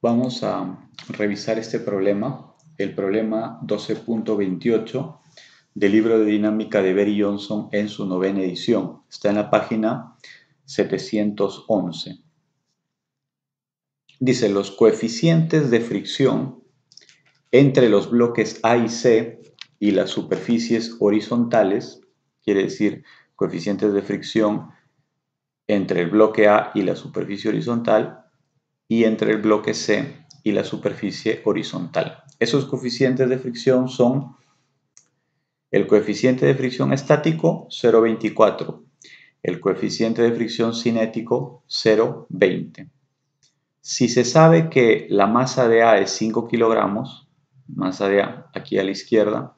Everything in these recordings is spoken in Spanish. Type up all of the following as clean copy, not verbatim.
Vamos a revisar este problema, el problema 12.28 del libro de dinámica de Berry Johnson en su 9ª edición. Está en la página 711. Dice, los coeficientes de fricción entre los bloques A y C y las superficies horizontales, quiere decir coeficientes de fricción entre el bloque A y la superficie horizontal, y entre el bloque C y la superficie horizontal. Esos coeficientes de fricción son el coeficiente de fricción estático 0,24, el coeficiente de fricción cinético 0,20. Si se sabe que la masa de A es 5 kilogramos, masa de A aquí a la izquierda,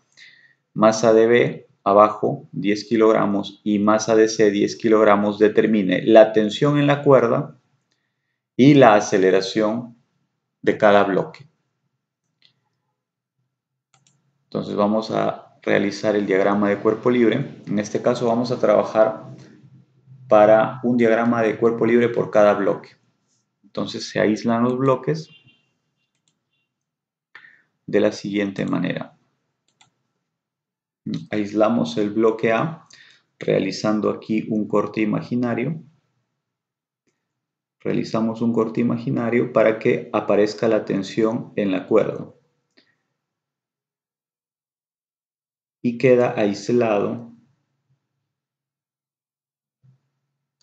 masa de B abajo 10 kilogramos y masa de C 10 kilogramos, determine la tensión en la cuerda y la aceleración de cada bloque. Entonces vamos a realizar el diagrama de cuerpo libre. En este caso vamos a trabajar para un diagrama de cuerpo libre por cada bloque. Entonces se aíslan los bloques de la siguiente manera. Aislamos el bloque A realizando aquí un corte imaginario. Realizamos un corte imaginario para que aparezca la tensión en la cuerda. Y queda aislado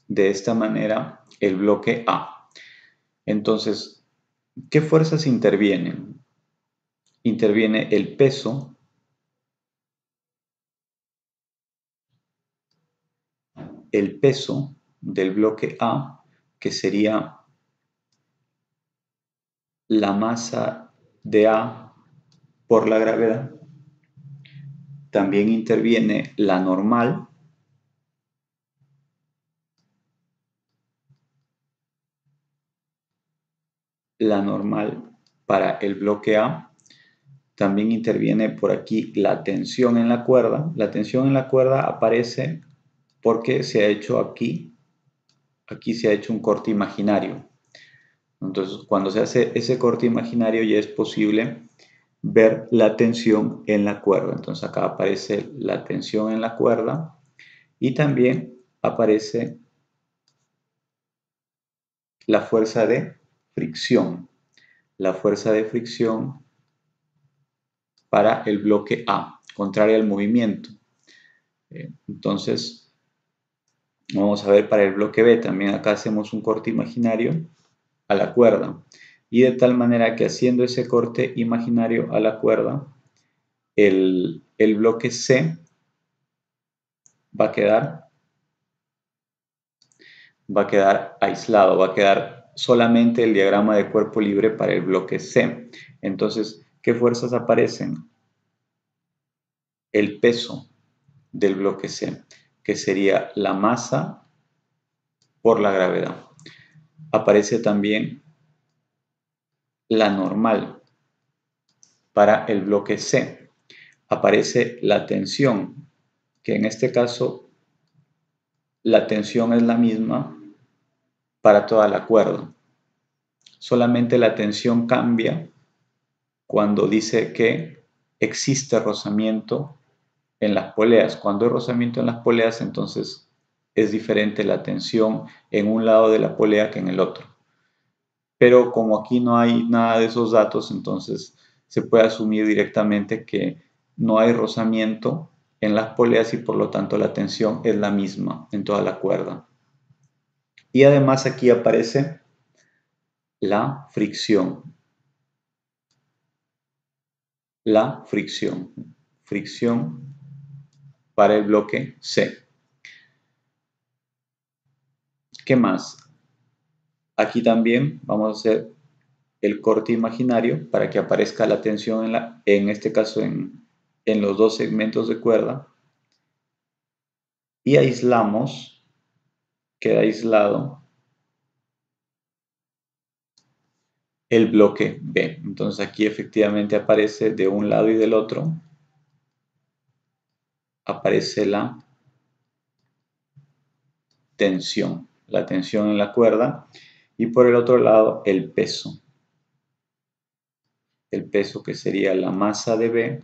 de esta manera el bloque A. Entonces, ¿qué fuerzas intervienen? Interviene el peso del bloque A, que sería la masa de A por la gravedad. También interviene la normal, para el bloque A. También interviene por aquí la tensión en la cuerda. La tensión en la cuerda aparece porque se ha hecho aquí se ha hecho un corte imaginario. Entonces, cuando se hace ese corte imaginario ya es posible ver la tensión en la cuerda. Entonces acá aparece la tensión en la cuerda y también aparece la fuerza de fricción. La fuerza de fricción para el bloque A, contraria al movimiento. Entonces, vamos a ver para el bloque B. También acá hacemos un corte imaginario a la cuerda. Y de tal manera que haciendo ese corte imaginario a la cuerda, el bloque C va a quedar aislado, va a quedar solamente el diagrama de cuerpo libre para el bloque C. Entonces, ¿qué fuerzas aparecen? El peso del bloque C, que sería la masa por la gravedad. Aparece también la normal para el bloque C. Aparece la tensión, que en este caso la tensión es la misma para toda la cuerda. Solamente la tensión cambia cuando dice que existe rozamiento en las poleas. Cuando hay rozamiento en las poleas, entonces es diferente la tensión en un lado de la polea que en el otro. Pero como aquí no hay nada de esos datos, entonces se puede asumir directamente que no hay rozamiento en las poleas y por lo tanto la tensión es la misma en toda la cuerda. Y además aquí aparece la fricción. La fricción. Fricción para el bloque C. ¿Qué más? Aquí también vamos a hacer el corte imaginario para que aparezca la tensión en este caso en los dos segmentos de cuerda. Y aislamos, queda aislado el bloque B. Entonces aquí efectivamente aparece de un lado y del otro, aparece la tensión en la cuerda y por el otro lado el peso. el peso que sería la masa de B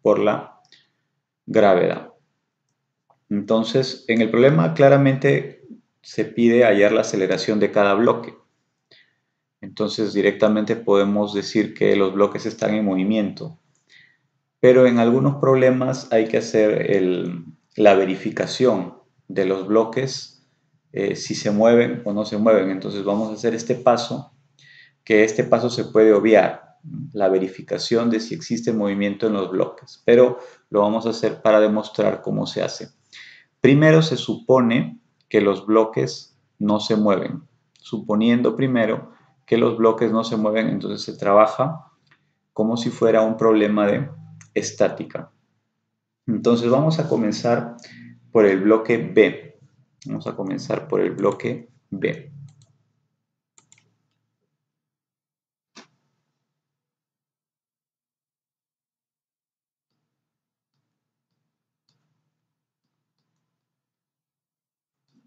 por la gravedad. Entonces, en el problema claramente se pide hallar la aceleración de cada bloque. Entonces, directamente podemos decir que los bloques están en movimiento. Pero en algunos problemas hay que hacer la verificación de los bloques, si se mueven o no se mueven. Entonces, vamos a hacer este paso, que este paso se puede obviar, la verificación de si existe movimiento en los bloques. Pero lo vamos a hacer para demostrar cómo se hace. Primero se supone que los bloques no se mueven. Suponiendo primero que los bloques no se mueven, entonces se trabaja como si fuera un problema de estática. Entonces vamos a comenzar por el bloque B. Vamos a comenzar por el bloque B.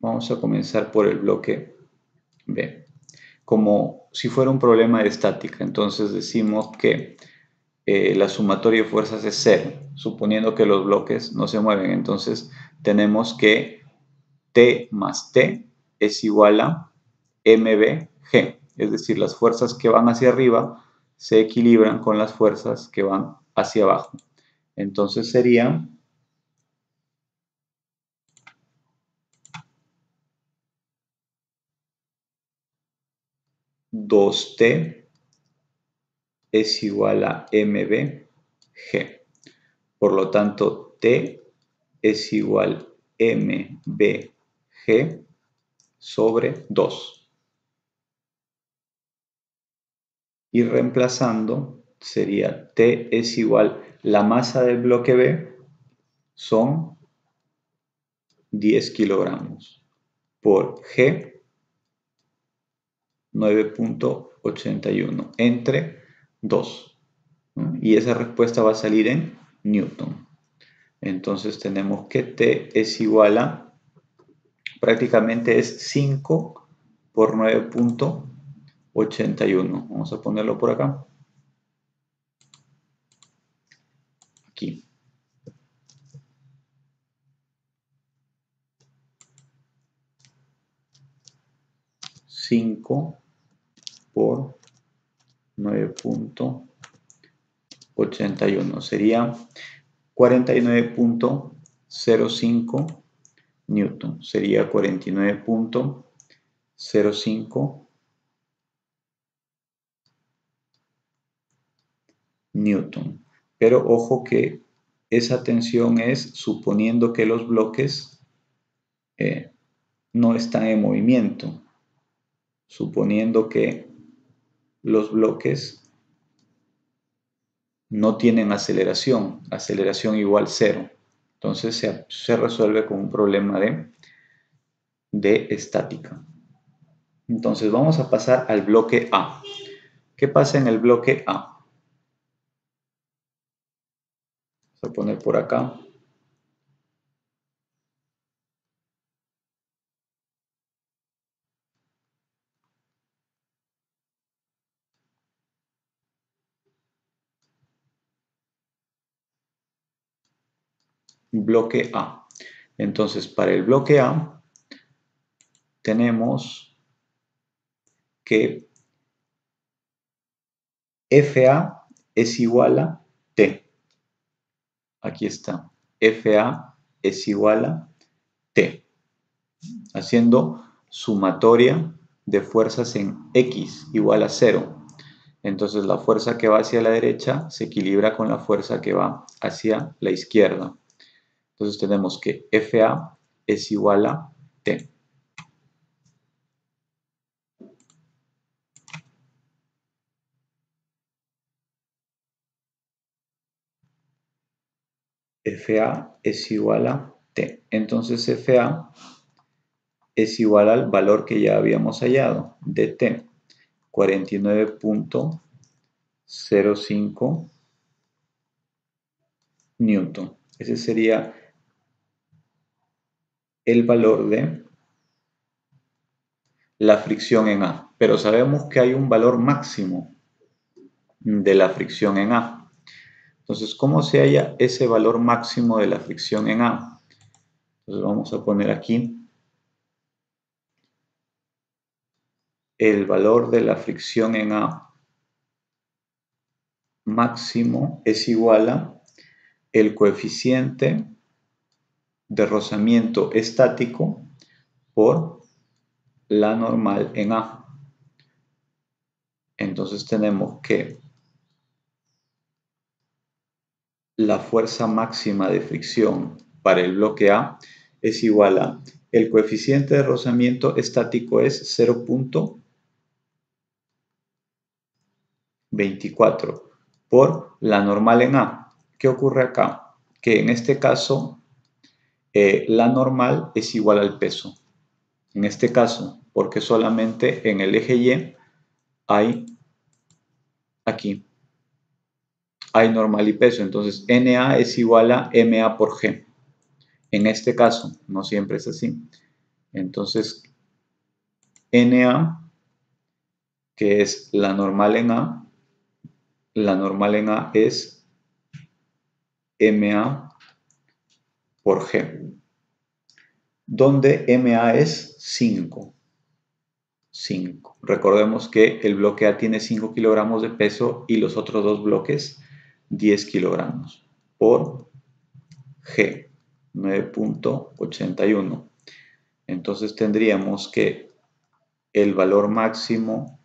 Vamos a comenzar por el bloque B. Como si fuera un problema de estática, entonces decimos que la sumatoria de fuerzas es 0, suponiendo que los bloques no se mueven. Entonces tenemos que T más T es igual a MBG, es decir, las fuerzas que van hacia arriba se equilibran con las fuerzas que van hacia abajo. Entonces sería dos T es igual a MBG. Por lo tanto, T es igual a MBG sobre 2. Y reemplazando sería T es igual, la masa del bloque B son 10 kilogramos por G 9.81 entre 2. ¿No? Y esa respuesta va a salir en Newton. Entonces tenemos que T es igual a, prácticamente es 5 por 9.81. Vamos a ponerlo por acá. Aquí. 5 por 9.81 sería 49.05 Newton. Sería 49.05 Newton. Pero ojo que esa tensión es suponiendo que los bloques no están en movimiento. Suponiendo que los bloques no tienen aceleración igual 0. Entonces se resuelve con un problema de estática. Entonces vamos a pasar al bloque A. ¿Qué pasa en el bloque A? Voy a poner por acá. Bloque A. Entonces, para el bloque A tenemos que FA es igual a T. Aquí está. FA es igual a T. Haciendo sumatoria de fuerzas en X igual a 0. Entonces la fuerza que va hacia la derecha se equilibra con la fuerza que va hacia la izquierda. Entonces tenemos que FA es igual a T. FA es igual a T. Entonces FA es igual al valor que ya habíamos hallado de T, 49.05 Newton. Ese sería el valor de la fricción en A. Pero sabemos que hay un valor máximo de la fricción en A. Entonces, ¿cómo se halla ese valor máximo de la fricción en A? Entonces vamos a poner aquí el valor de la fricción en A máximo es igual a el coeficiente de rozamiento estático por la normal en A. Entonces tenemos que la fuerza máxima de fricción para el bloque A es igual a el coeficiente de rozamiento estático es 0.24 por la normal en A. ¿Qué ocurre acá? Que en este caso la normal es igual al peso. En este caso, porque solamente en el eje Y hay aquí, hay normal y peso. Entonces, NA es igual a MA por G. En este caso, no siempre es así. Entonces, NA, que es la normal en A es MA por G, donde MA es 5. Recordemos que el bloque A tiene 5 kilogramos de peso y los otros dos bloques 10 kilogramos por G, 9.81. Entonces tendríamos que el valor máximo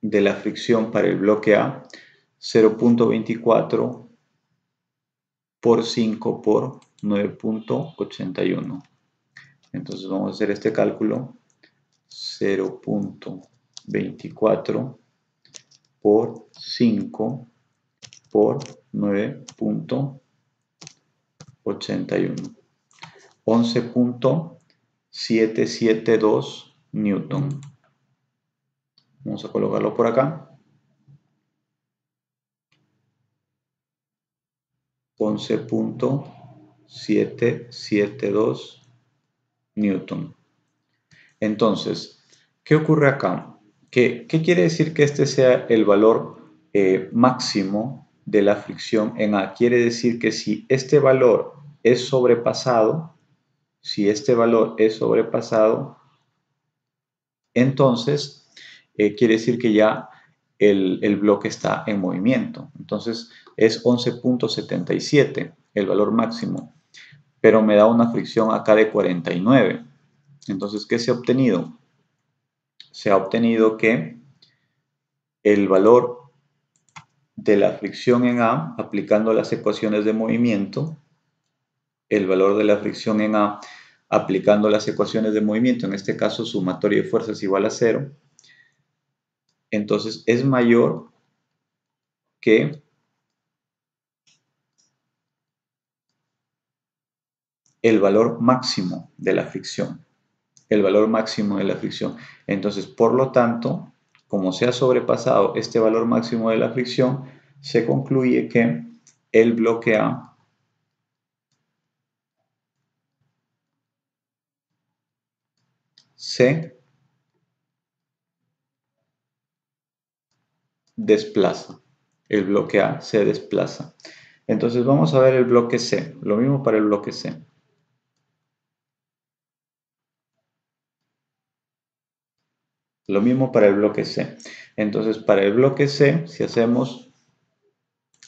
de la fricción para el bloque A, 0.24 por 5 por 9.81. Entonces vamos a hacer este cálculo. 0.24 por 5 por 9.81. 11.772 Newton. Vamos a colocarlo por acá. 11.772 Newton. Entonces, ¿qué ocurre acá? ¿Qué quiere decir que este sea el valor máximo de la fricción en A? Quiere decir que si este valor es sobrepasado, entonces quiere decir que ya el bloque está en movimiento. Entonces es 11.77 el valor máximo, pero me da una fricción acá de 49. Entonces, ¿qué se ha obtenido? Se ha obtenido que el valor de la fricción en A, aplicando las ecuaciones de movimiento, el valor de la fricción en A, aplicando las ecuaciones de movimiento, en este caso sumatoria de fuerzas igual a 0, entonces es mayor que el valor máximo de la fricción. El valor máximo de la fricción. Entonces, por lo tanto, como se ha sobrepasado este valor máximo de la fricción, se concluye que el bloque A se desplaza. El bloque A se desplaza. Entonces vamos a ver el bloque C. Lo mismo para el bloque C. Lo mismo para el bloque C. Entonces para el bloque C, si hacemos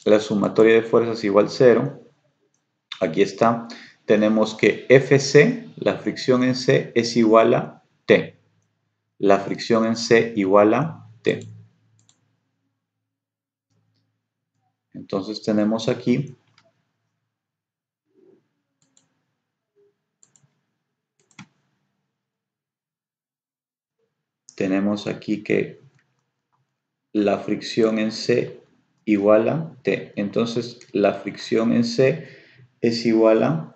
la sumatoria de fuerzas igual 0, aquí está, tenemos que FC, la fricción en C, es igual a T. La fricción en C igual a T. Entonces tenemos aquí que la fricción en C igual a T. Entonces la fricción en C es igual a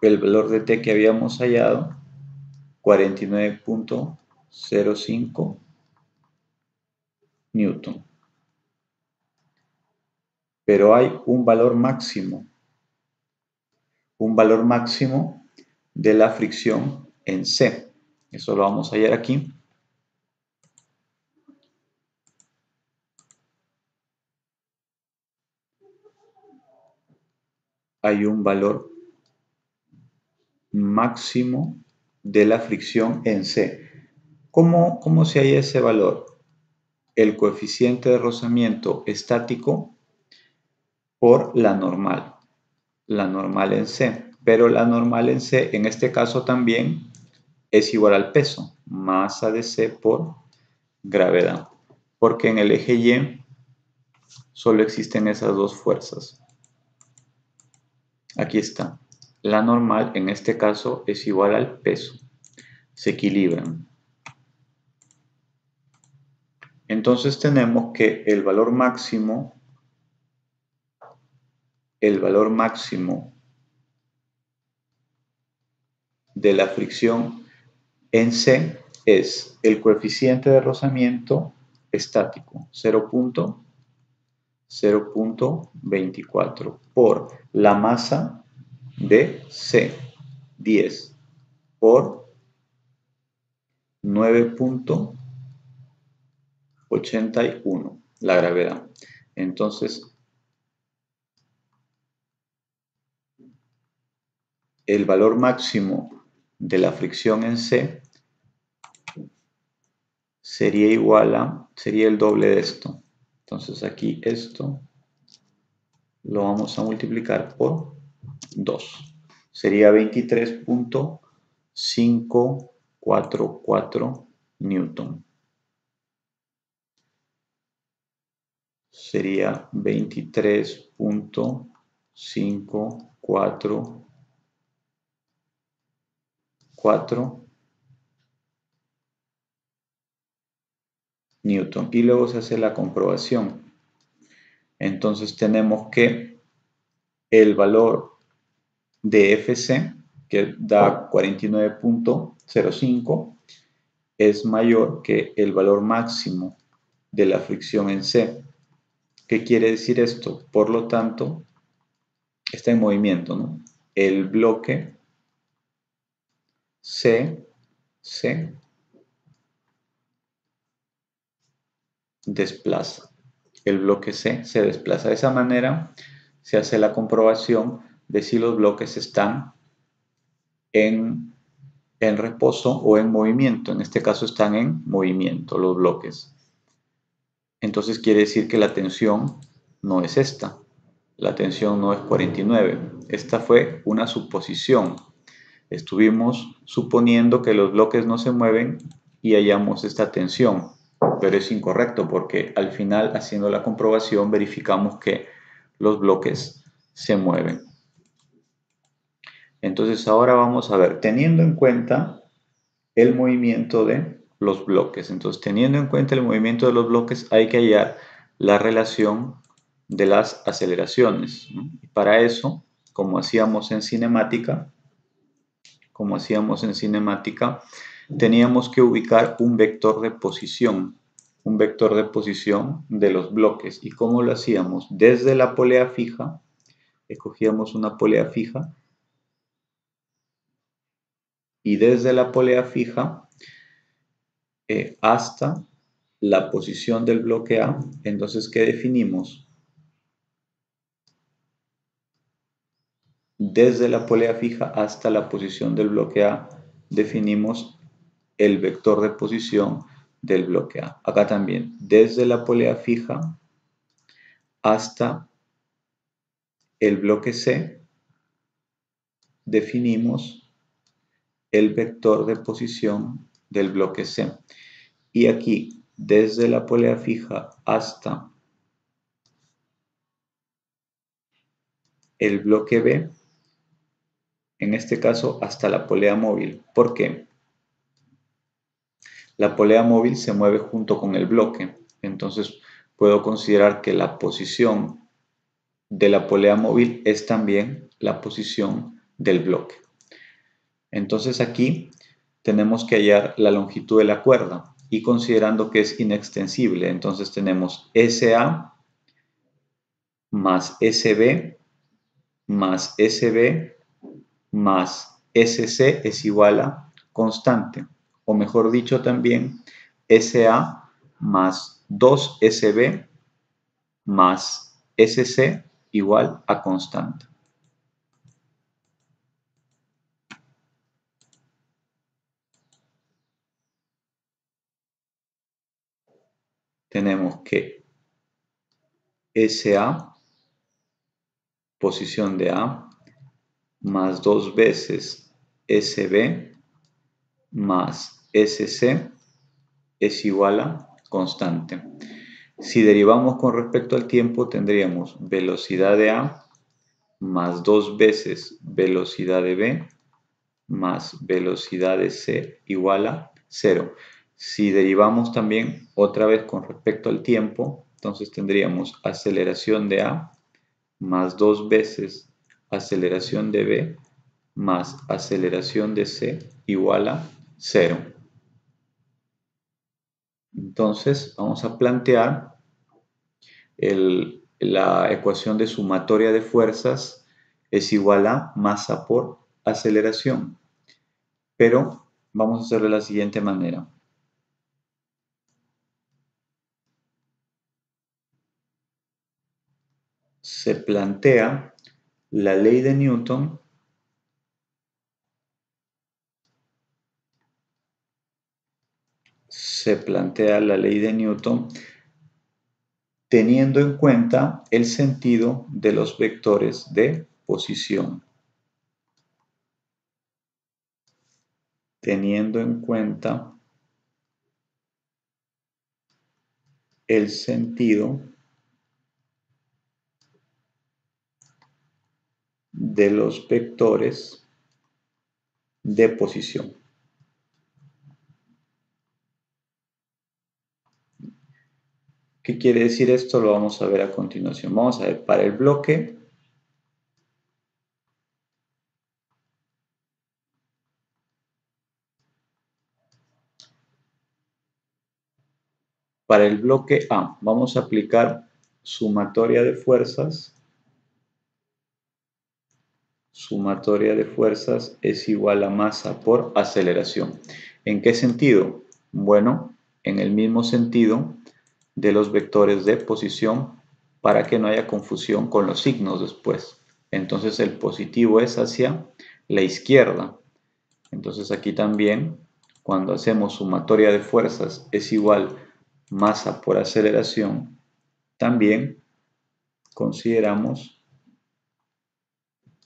el valor de T que habíamos hallado, 49.05 Newton. Pero hay un valor máximo de la fricción en C. Eso lo vamos a hallar aquí. hay un valor máximo de la fricción en C. ¿Cómo se halla ese valor? El coeficiente de rozamiento estático por la normal en C. Pero la normal en C, en este caso también, es igual al peso, masa de C por gravedad. Porque en el eje Y solo existen esas dos fuerzas. Aquí está. La normal en este caso es igual al peso. Se equilibran. Entonces tenemos que el valor máximo de la fricción en C es el coeficiente de rozamiento estático, 0.24 por la masa de C, 10 por 9.81, la gravedad. Entonces, el valor máximo de la fricción en C sería el doble de esto. Entonces aquí esto lo vamos a multiplicar por 2. Sería 23.544 Newton. Sería 23.544 Newton. Y luego se hace la comprobación. Entonces tenemos que el valor de FC, que da 49.05, es mayor que el valor máximo de la fricción en C. ¿Qué quiere decir esto? Por lo tanto, está en movimiento, ¿no? El bloque C desplaza. El bloque C se desplaza. De esa manera se hace la comprobación de si los bloques están en reposo o en movimiento. En este caso están en movimiento los bloques. Entonces quiere decir que la tensión no es esta. La tensión no es 49. Esta fue una suposición. Estuvimos suponiendo que los bloques no se mueven y hallamos esta tensión. Pero es incorrecto porque al final, haciendo la comprobación, verificamos que los bloques se mueven. Entonces ahora vamos a ver, teniendo en cuenta el movimiento de los bloques. Entonces, teniendo en cuenta el movimiento de los bloques, hay que hallar la relación de las aceleraciones, ¿no? Y para eso, como hacíamos en cinemática, teníamos que ubicar un vector de posición de los bloques. ¿Y cómo lo hacíamos? Desde la polea fija, escogíamos una polea fija, y desde la polea fija hasta la posición del bloque A. Entonces, ¿qué definimos? Desde la polea fija hasta la posición del bloque A, definimos el vector de posición del bloque A. Acá también, desde la polea fija hasta el bloque C, definimos el vector de posición del bloque C. Y aquí, desde la polea fija hasta el bloque B, en este caso hasta la polea móvil. ¿Por qué? La polea móvil se mueve junto con el bloque, entonces puedo considerar que la posición de la polea móvil es también la posición del bloque. Entonces aquí tenemos que hallar la longitud de la cuerda y considerando que es inextensible, entonces tenemos SA más SB más SB más SC es igual a constante, o mejor dicho también SA más 2SB más SC igual a constante. tenemos que SA, posición de A, más 2 veces SB más SC es igual a constante. Si derivamos con respecto al tiempo, tendríamos velocidad de A más 2 veces velocidad de B más velocidad de C igual a 0. Si derivamos también otra vez con respecto al tiempo, entonces tendríamos aceleración de A más 2 veces aceleración de B más aceleración de C igual a 0. Entonces vamos a plantear la ecuación de sumatoria de fuerzas es igual a masa por aceleración. Pero vamos a hacerlo de la siguiente manera. Se plantea la ley de Newton teniendo en cuenta el sentido de los vectores de posición. Teniendo en cuenta el sentido de los vectores de posición. ¿Qué quiere decir esto? Lo vamos a ver a continuación. Vamos a ver, para el bloque A, vamos a aplicar sumatoria de fuerzas. Sumatoria de fuerzas es igual a masa por aceleración. ¿En qué sentido? Bueno, en el mismo sentido de los vectores de posición para que no haya confusión con los signos después. Entonces el positivo es hacia la izquierda. Entonces aquí también, cuando hacemos sumatoria de fuerzas es igual masa por aceleración, también consideramos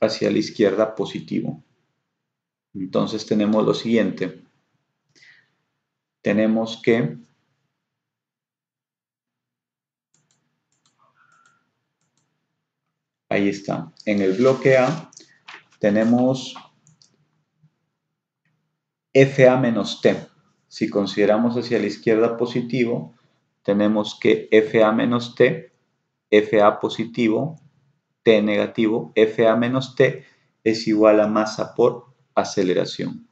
hacia la izquierda positivo. Entonces tenemos lo siguiente. Tenemos que ahí está. En el bloque A tenemos FA menos T. Si consideramos hacia la izquierda positivo, tenemos que FA menos T, FA positivo, T negativo, FA menos T es igual a masa por aceleración.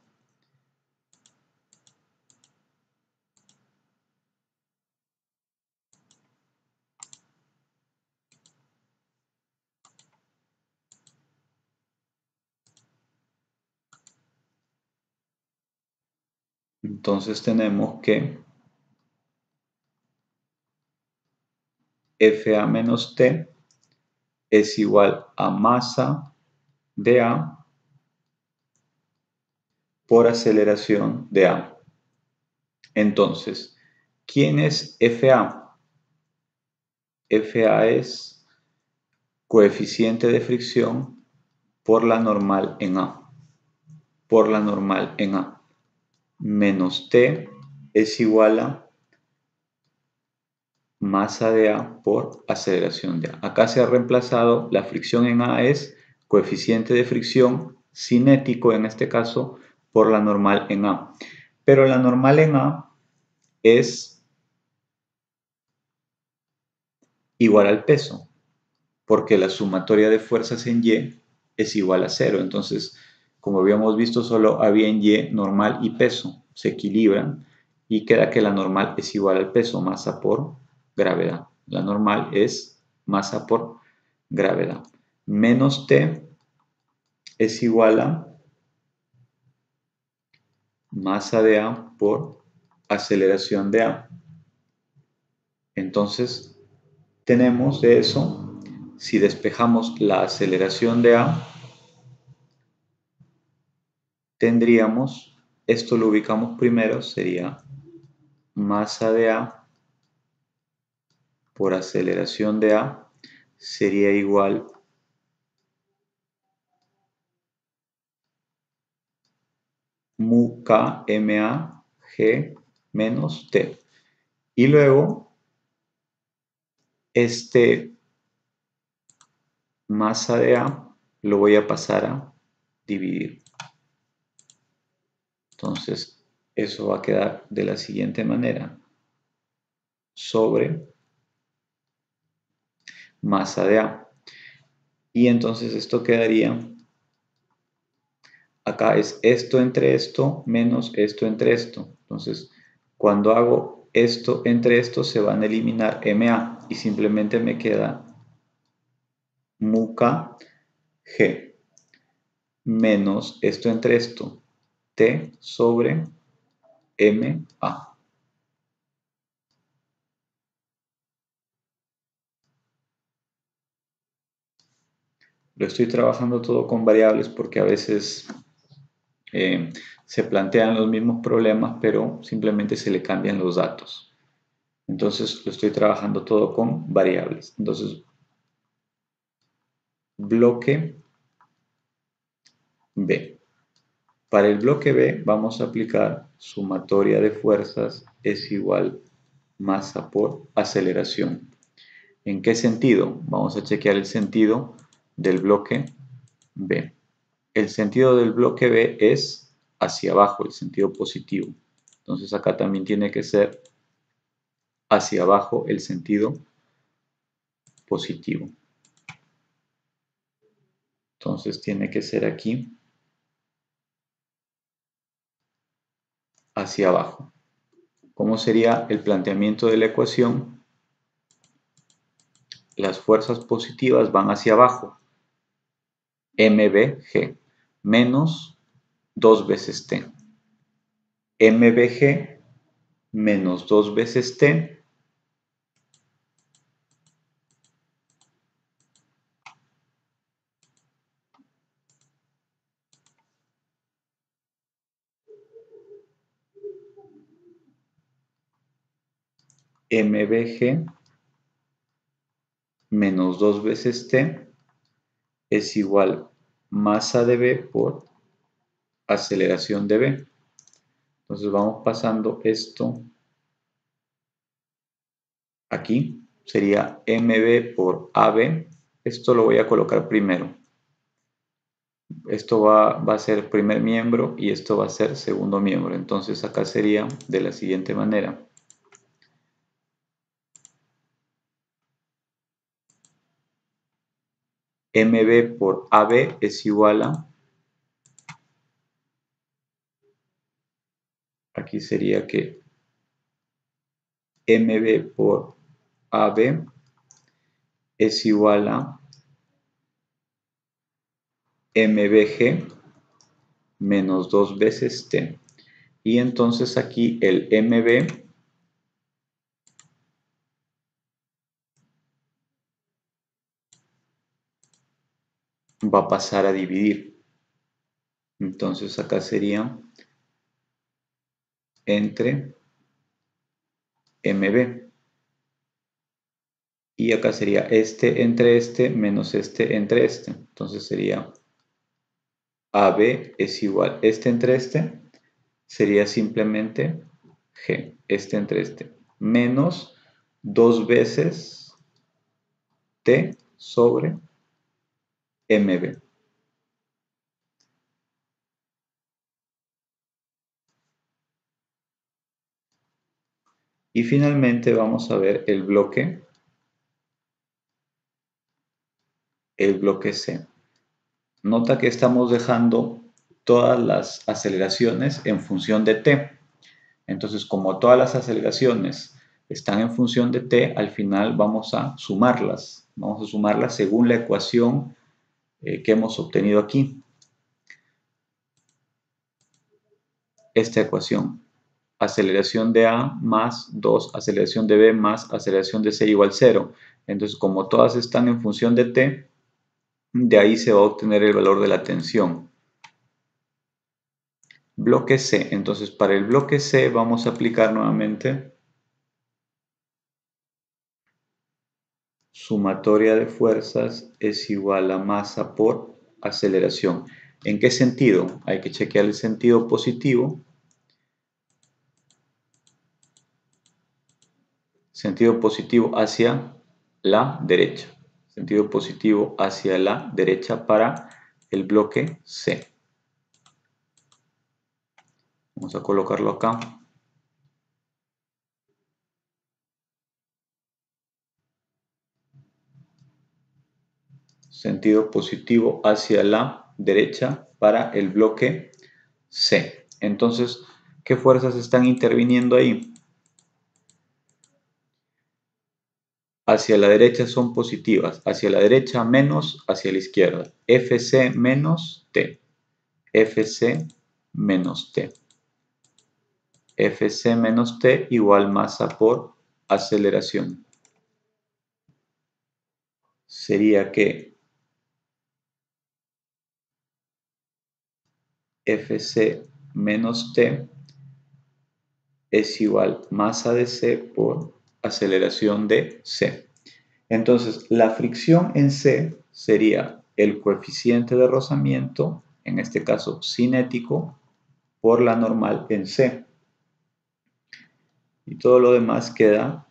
Entonces tenemos que FA menos T es igual a masa de A por aceleración de A. Entonces, ¿quién es FA? FA es coeficiente de fricción por la normal en A. Por la normal en A. Menos T es igual a masa de A por aceleración de A. Acá se ha reemplazado, la fricción en A es coeficiente de fricción cinético en este caso por la normal en A. Pero la normal en A es igual al peso, porque la sumatoria de fuerzas en Y es igual a 0. Entonces, como habíamos visto, solo había en Y normal y peso. Se equilibran y queda que la normal es igual al peso, masa por gravedad. La normal es masa por gravedad. Menos T es igual a masa de A por aceleración de A. Entonces, tenemos de eso, si despejamos la aceleración de A, tendríamos, esto lo ubicamos primero, sería masa de A por aceleración de A sería igual mu K ma G menos T. Y luego, este masa de A lo voy a pasar a dividir. Entonces, eso va a quedar de la siguiente manera. Sobre masa de A. Y entonces esto quedaría, acá es esto entre esto menos esto entre esto. Entonces, cuando hago esto entre esto, se van a eliminar MA y simplemente me queda mu K G menos esto entre esto, T sobre MA. Lo estoy trabajando todo con variables porque a veces se plantean los mismos problemas, pero simplemente se le cambian los datos. Entonces lo estoy trabajando todo con variables. Entonces, bloque B. Para el bloque B vamos a aplicar sumatoria de fuerzas es igual masa por aceleración. ¿En qué sentido? Vamos a chequear el sentido del bloque B. El sentido del bloque B es hacia abajo, el sentido positivo. Entonces acá también tiene que ser hacia abajo el sentido positivo. Entonces tiene que ser aquí hacia abajo. ¿Cómo sería el planteamiento de la ecuación? Las fuerzas positivas van hacia abajo, MBG, menos 2 veces T. MBG menos 2 veces T MBG menos 2 veces T es igual masa de B por aceleración de B. Entonces vamos pasando esto aquí. Sería MB por AB. Esto lo voy a colocar primero. Esto va a ser primer miembro y esto va a ser segundo miembro. Entonces acá sería de la siguiente manera. MB por AB es igual a, aquí sería que MB por AB es igual a MBG menos 2 veces T. Y entonces aquí el MB va a pasar a dividir. Entonces acá sería entre MB. Y acá sería este entre este menos este entre este. Entonces sería AB es igual, este entre este sería simplemente G, este entre este, menos 2 veces T sobre MB. Y finalmente vamos a ver el bloque C. Nota que estamos dejando todas las aceleraciones en función de T. Entonces, como todas las aceleraciones están en función de T, al final vamos a sumarlas. Vamos a sumarlas según la ecuación que hemos obtenido aquí. Esta ecuación. Aceleración de A más 2, aceleración de B más aceleración de C igual 0. Entonces, como todas están en función de T, de ahí se va a obtener el valor de la tensión. Bloque C. Entonces, para el bloque C vamos a aplicar nuevamente sumatoria de fuerzas es igual a masa por aceleración. ¿En qué sentido? Hay que chequear el sentido positivo. Sentido positivo hacia la derecha. Sentido positivo hacia la derecha para el bloque C. Vamos a colocarlo acá. Sentido positivo hacia la derecha para el bloque C. Entonces, ¿qué fuerzas están interviniendo ahí? Hacia la derecha son positivas, hacia la derecha menos, hacia la izquierda. FC menos T. FC menos T. FC menos T igual masa por aceleración. Sería que FC menos T es igual masa de C por aceleración de C. Entonces, la fricción en C sería el coeficiente de rozamiento, en este caso cinético, por la normal en C. Y todo lo demás queda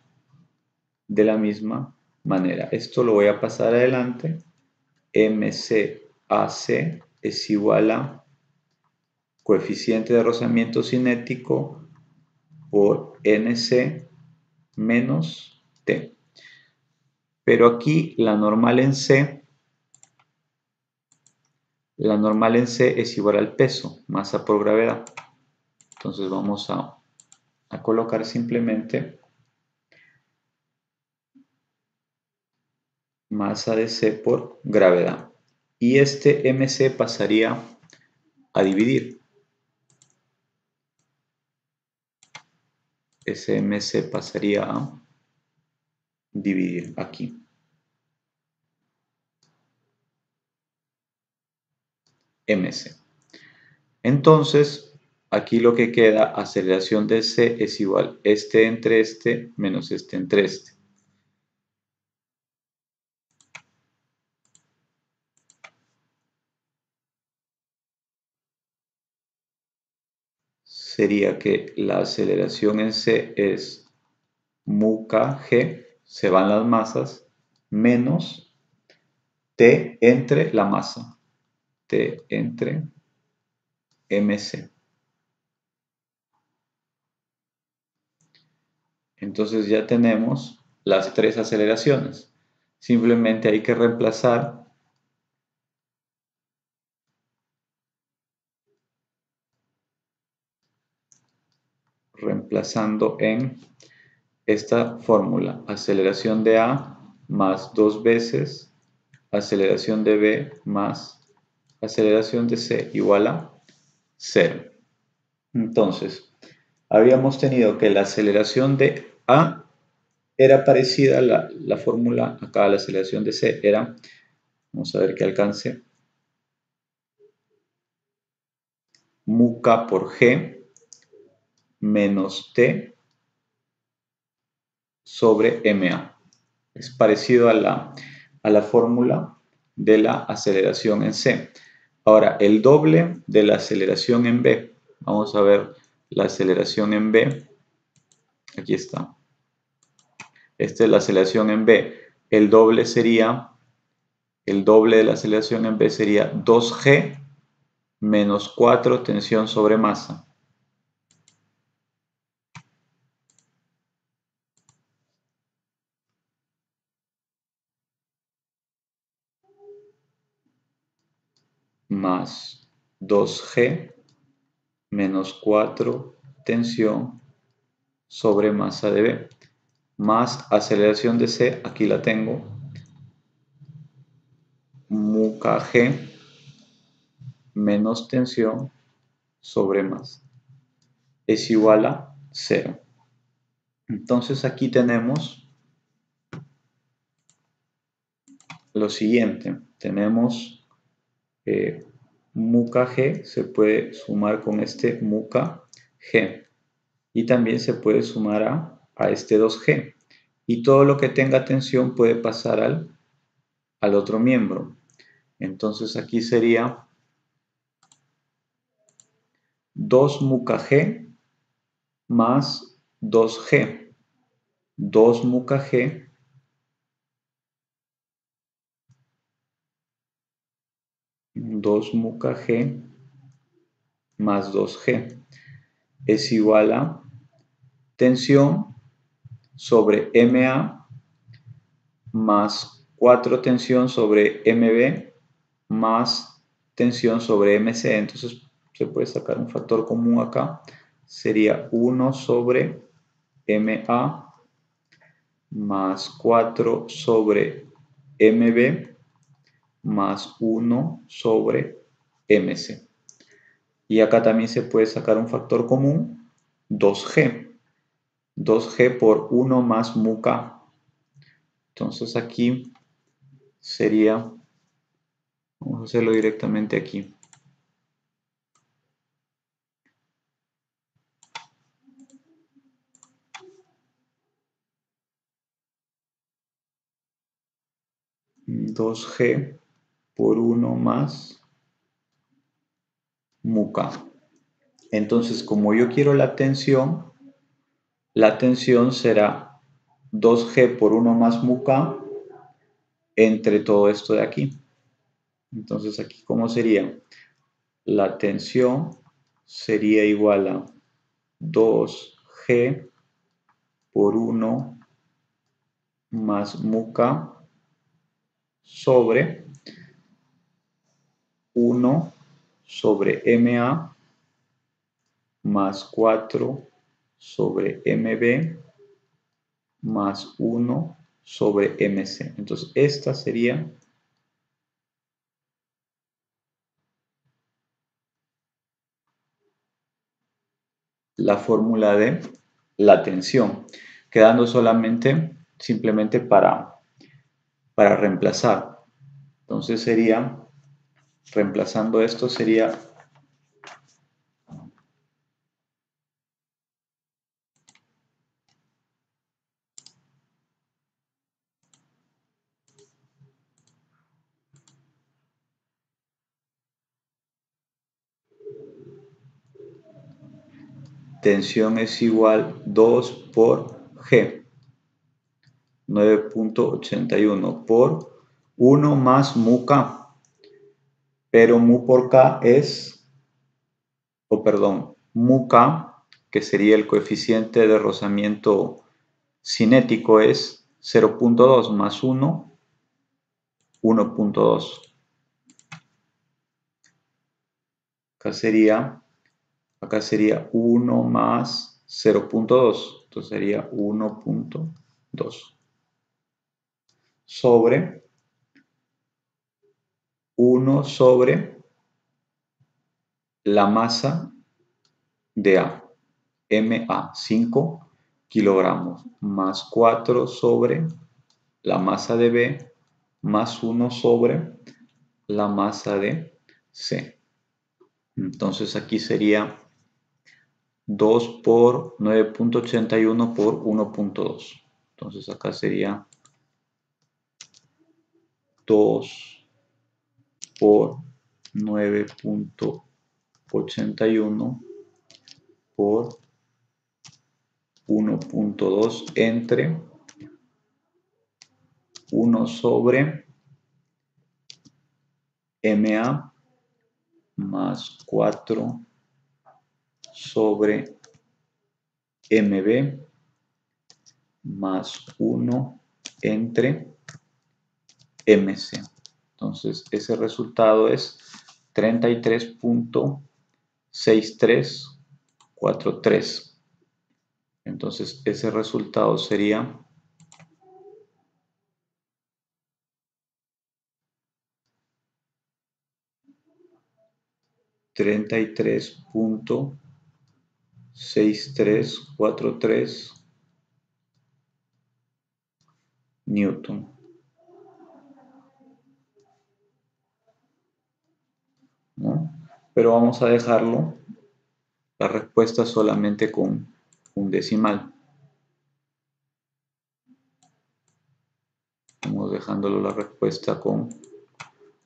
de la misma manera. Esto lo voy a pasar adelante. MCAC es igual a coeficiente de rozamiento cinético por NC menos T. Pero aquí la normal en C es igual al peso, masa por gravedad. Entonces vamos a colocar simplemente masa de C por gravedad. Y este MC pasaría a dividir. Ese MC pasaría a dividir aquí. MC. Entonces, aquí lo que queda, aceleración de C es igual este entre este menos este entre este. Sería que la aceleración en C es mu kg, se van las masas, menos T entre la masa, T entre mc. Entonces ya tenemos las tres aceleraciones. Simplemente hay que reemplazar reemplazando en esta fórmula, aceleración de A más 2 veces aceleración de B más aceleración de C igual a 0. Entonces, habíamos tenido que la aceleración de A era parecida a la fórmula acá, la aceleración de C era, vamos a ver qué alcance, mu k por G menos T sobre MA. Es parecido a la fórmula de la aceleración en C. Ahora, el doble de la aceleración en B. Vamos a ver la aceleración en B. Aquí está. Esta es la aceleración en B. El doble de la aceleración en B sería 2G menos 4 tensión sobre masa. Más 2G menos 4 tensión sobre masa de B. Más aceleración de C, aquí la tengo, mu kg menos tensión sobre masa es igual a 0. Entonces aquí tenemos lo siguiente, tenemos mu kg se puede sumar con este mu kg y también se puede sumar a este 2G y todo lo que tenga tensión puede pasar al otro miembro. Entonces aquí sería 2 μkg más 2G. 2 μkg más 2G es igual a tensión sobre MA más 4 tensión sobre MB más tensión sobre MC. Entonces se puede sacar un factor común acá. Sería 1 sobre MA más 4 sobre MB más 1 sobre MC. Y acá también se puede sacar un factor común, 2G. 2G por 1 más mu K. Entonces aquí sería, vamos a hacerlo directamente aquí. Dos G por 1 más mu K. Entonces, como yo quiero la tensión será 2G por 1 más mu K entre todo esto de aquí. Entonces, aquí, ¿cómo sería? La tensión sería igual a 2G por 1 más mu K sobre 1 sobre MA más 4 sobre MB más 1 sobre MC. Entonces, esta sería la fórmula de la tensión, quedando simplemente para reemplazar. Entonces sería, reemplazando esto sería tensión es igual 2 por G, 9.81 por 1 más mu K, pero mu por K es, mu K, que sería el coeficiente de rozamiento cinético, es 0.2 más 1, 1.2. Acá sería 1 más 0.2, entonces sería 1.2 sobre 1 sobre la masa de A, MA, 5 kilogramos, más 4 sobre la masa de B, más 1 sobre la masa de C. Entonces aquí sería 2 por 9.81 por 1.2. Entonces acá sería 2 por 9.81 por 1.2 entre 1 sobre MA más 4 sobre MB más 1 entre MC. Entonces ese resultado es 33.6343. Entonces ese resultado sería 33.6343 Newton. ¿No? Pero vamos a dejarlo, la respuesta solamente con un decimal. Vamos dejándolo la respuesta con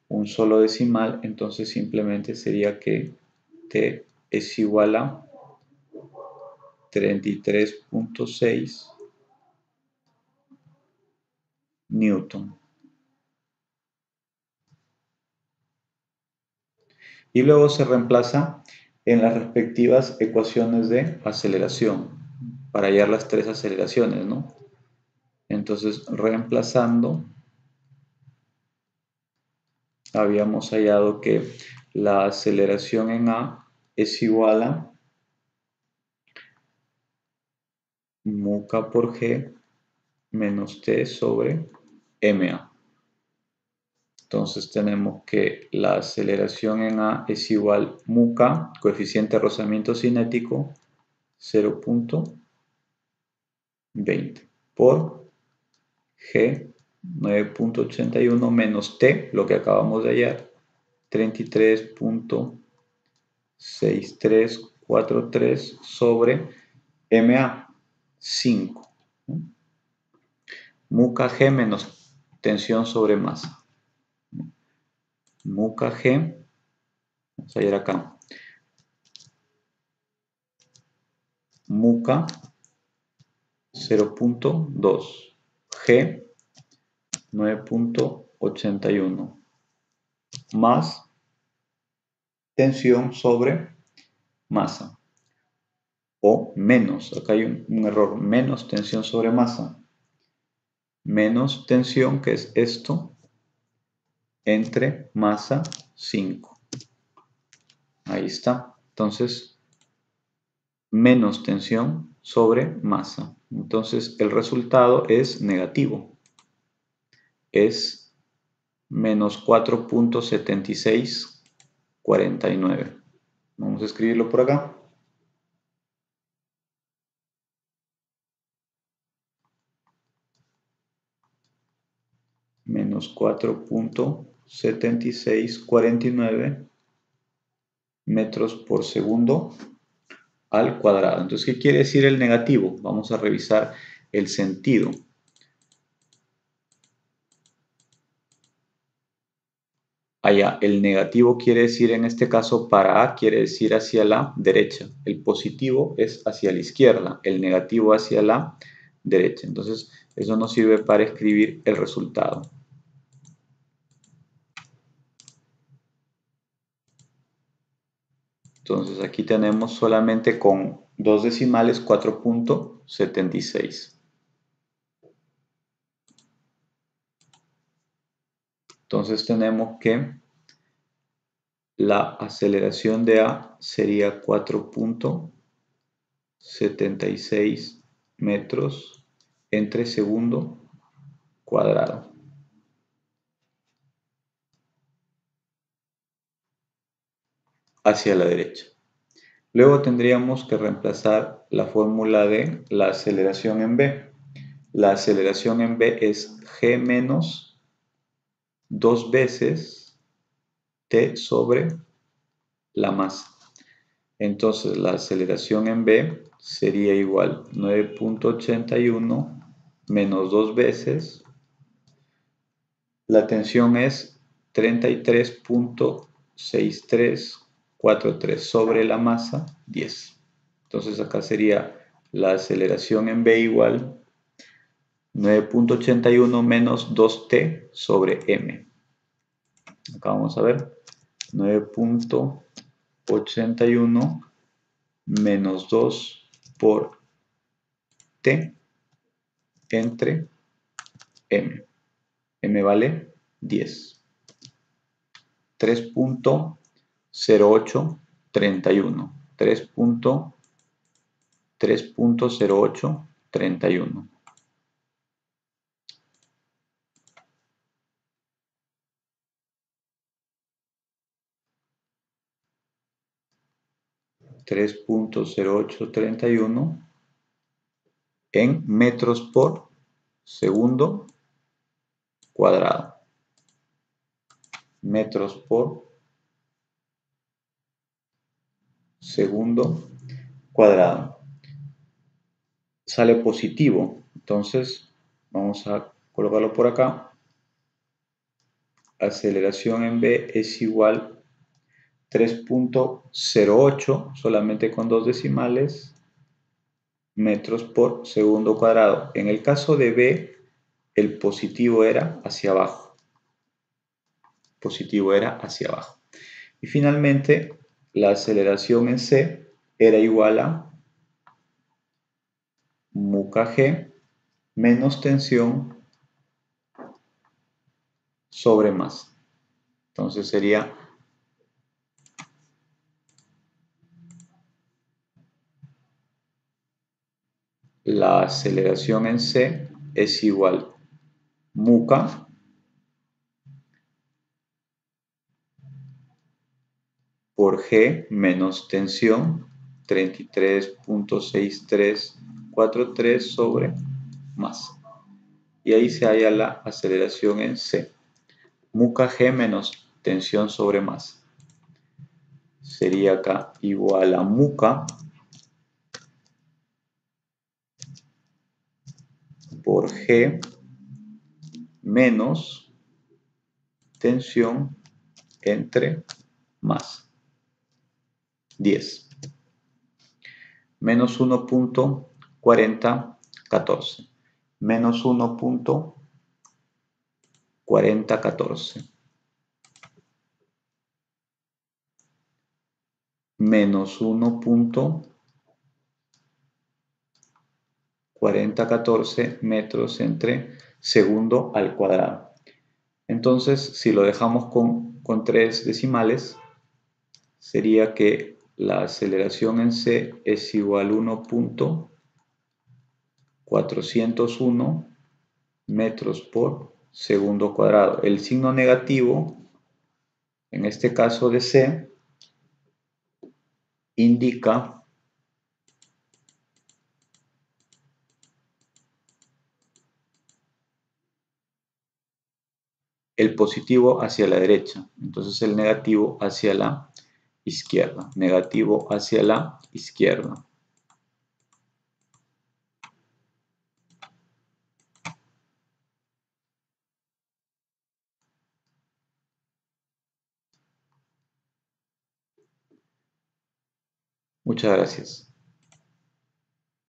un solo decimal, entonces simplemente sería que T es igual a 33.6 Newton. Y luego se reemplaza en las respectivas ecuaciones de aceleración para hallar las tres aceleraciones, ¿no? Entonces, reemplazando, habíamos hallado que la aceleración en A es igual a mu k por G menos T sobre ma. Entonces tenemos que la aceleración en A es igual mu k, coeficiente de rozamiento cinético, 0.20 por G 9.81 menos T, lo que acabamos de hallar, 33.6343 sobre MA, 5. Mu kg menos tensión sobre masa. Mu kg, vamos a ir acá. Mu k 0.2, G 9.81 más tensión sobre masa o menos, acá hay un error, menos tensión sobre masa, menos tensión, que es esto, entre masa 5. Ahí está. Entonces, menos tensión sobre masa. Entonces, el resultado es negativo. Es menos 4.7649. Vamos a escribirlo por acá. Menos 4.7649 metros por segundo al cuadrado. Entonces, ¿qué quiere decir el negativo? Vamos a revisar el sentido. Allá, el negativo quiere decir, en este caso, para A quiere decir hacia la derecha. El positivo es hacia la izquierda, el negativo hacia la derecha. Entonces, eso nos sirve para escribir el resultado. Entonces, aquí tenemos solamente con dos decimales 4.76. Entonces, tenemos que la aceleración de A sería 4.76 metros entre segundo cuadrado. Hacia la derecha. Luego tendríamos que reemplazar la fórmula de la aceleración en B. La aceleración en B es G menos 2 veces T sobre la masa. Entonces la aceleración en B sería igual 9.81 menos 2 veces. La tensión es 33.6343 sobre la masa 10. Entonces acá sería la aceleración en B igual 9.81 menos 2T sobre M. Acá vamos a ver 9.81 menos 2 por T entre M. M vale 10. 3.0831. 3.0831. 3.0831 en metros por segundo cuadrado. Metros por segundo cuadrado. Sale positivo, entonces vamos a colocarlo por acá. Aceleración en B es igual 3.08, solamente con dos decimales, metros por segundo cuadrado. En el caso de B, el positivo era hacia abajo. Positivo era hacia abajo. Y finalmente, la aceleración en C era igual a mu kg menos tensión sobre masa. Entonces sería la aceleración en C es igual mu k por G menos tensión 33.6343 sobre masa. Y ahí se halla la aceleración en C. Mu kg menos tensión sobre masa. Sería acá igual a mu k por G menos tensión entre masa. 10. Menos 1.4014. Menos 1.4014. Menos 1.4014 metros entre segundo al cuadrado. Entonces, si lo dejamos con tres decimales, sería que la aceleración en C es igual a 1.401 metros por segundo cuadrado. El signo negativo, en este caso de C, indica el positivo hacia la derecha, entonces el negativo hacia la izquierda, negativo hacia la izquierda. Muchas gracias.